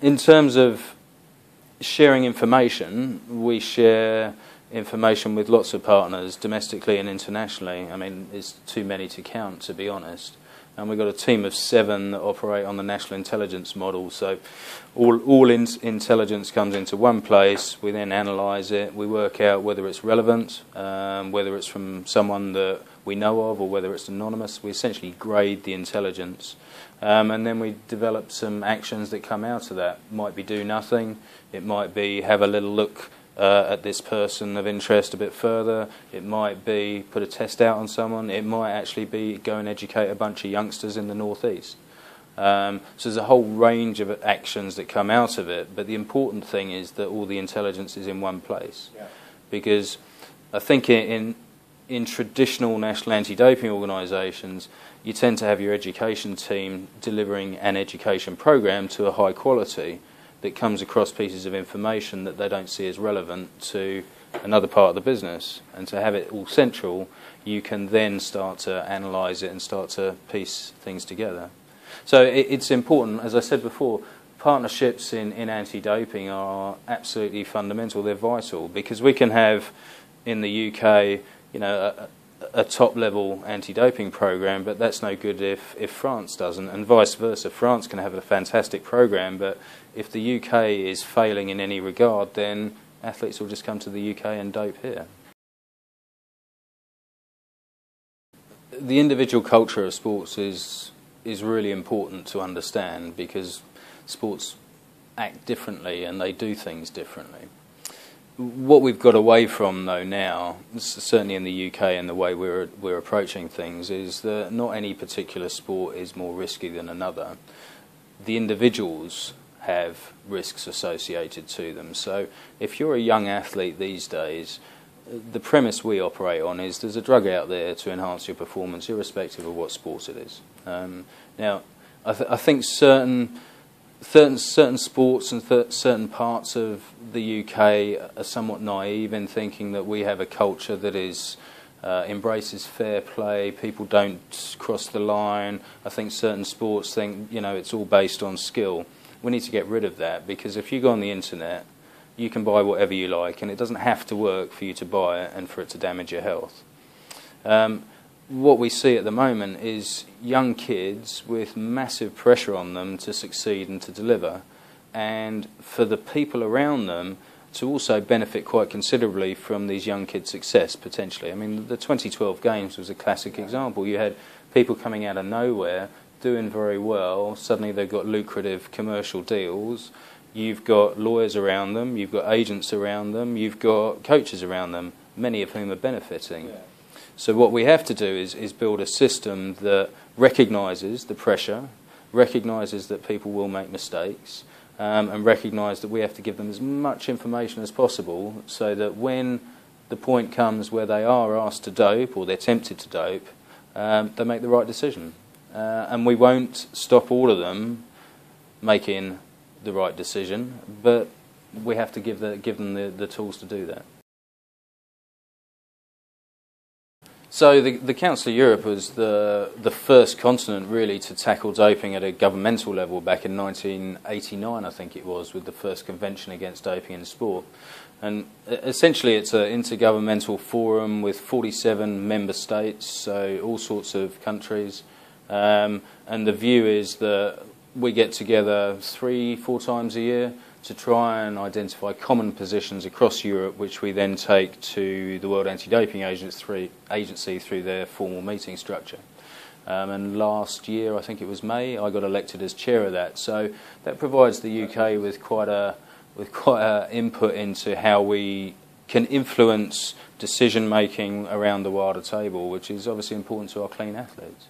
In terms of sharing information, we share information with lots of partners, domestically and internationally. I mean, it's too many to count, to be honest. And we've got a team of 7 that operate on the national intelligence model. So all intelligence comes into one place. We then analyse it. We work out whether it's relevant, whether it's from someone that we know of, or whether it's anonymous. We essentially grade the intelligence. And then we develop some actions that come out of that. It might be do nothing. It might be have a little look at this person of interest a bit further. It might be put a test out on someone. It might actually be go and educate a bunch of youngsters in the northeast. So there's a whole range of actions that come out of it, but the important thing is that all the intelligence is in one place. Yeah. Because I think in traditional national anti-doping organisations, you tend to have your education team delivering an education programme to a high quality that comes across pieces of information that they don't see as relevant to another part of the business. And to have it all central, you can then start to analyse it and start to piece things together. So it's important, as I said before, partnerships in anti-doping are absolutely fundamental. They're vital, because we can have in the UK, you know, a top-level anti-doping program, but that's no good if France doesn't, and vice versa. France can have a fantastic program, but if the UK is failing in any regard, then athletes will just come to the UK and dope here. The individual culture of sports is really important to understand, because sports act differently and they do things differently. What we've got away from, though, now, certainly in the UK and the way we're approaching things, is that not any particular sport is more risky than another. The individuals have risks associated to them. So if you're a young athlete these days, the premise we operate on is there's a drug out there to enhance your performance, irrespective of what sport it is. Now, I think certain sports and certain parts of the UK are somewhat naive in thinking that we have a culture that embraces fair play. People don't cross the line. I think certain sports think, you know, it's all based on skill. We need to get rid of that, because if you go on the internet, you can buy whatever you like, and it doesn't have to work for you to buy it and for it to damage your health. What we see at the moment is young kids with massive pressure on them to succeed and to deliver, and for the people around them to also benefit quite considerably from these young kids' success, potentially. I mean, the 2012 Games was a classic example. You had people coming out of nowhere, doing very well. Suddenly they've got lucrative commercial deals. You've got lawyers around them, you've got agents around them, you've got coaches around them, many of whom are benefiting. Yeah. So what we have to do is build a system that recognises the pressure, recognises that people will make mistakes, and recognise that we have to give them as much information as possible, so that when the point comes where they are asked to dope, or they're tempted to dope, they make the right decision. And we won't stop all of them making the right decision, but we have to give them the tools to do that. So the Council of Europe was the first continent really to tackle doping at a governmental level back in 1989, I think it was, with the first convention against doping in sport. And essentially it's an intergovernmental forum with 47 member states, so all sorts of countries. And the view is that we get together 3-4 times a year to try and identify common positions across Europe, which we then take to the World Anti-Doping Agency through their formal meeting structure. And last year, I think it was May, I got elected as chair of that. So that provides the UK with quite a input into how we can influence decision making around the wider table, which is obviously important to our clean athletes.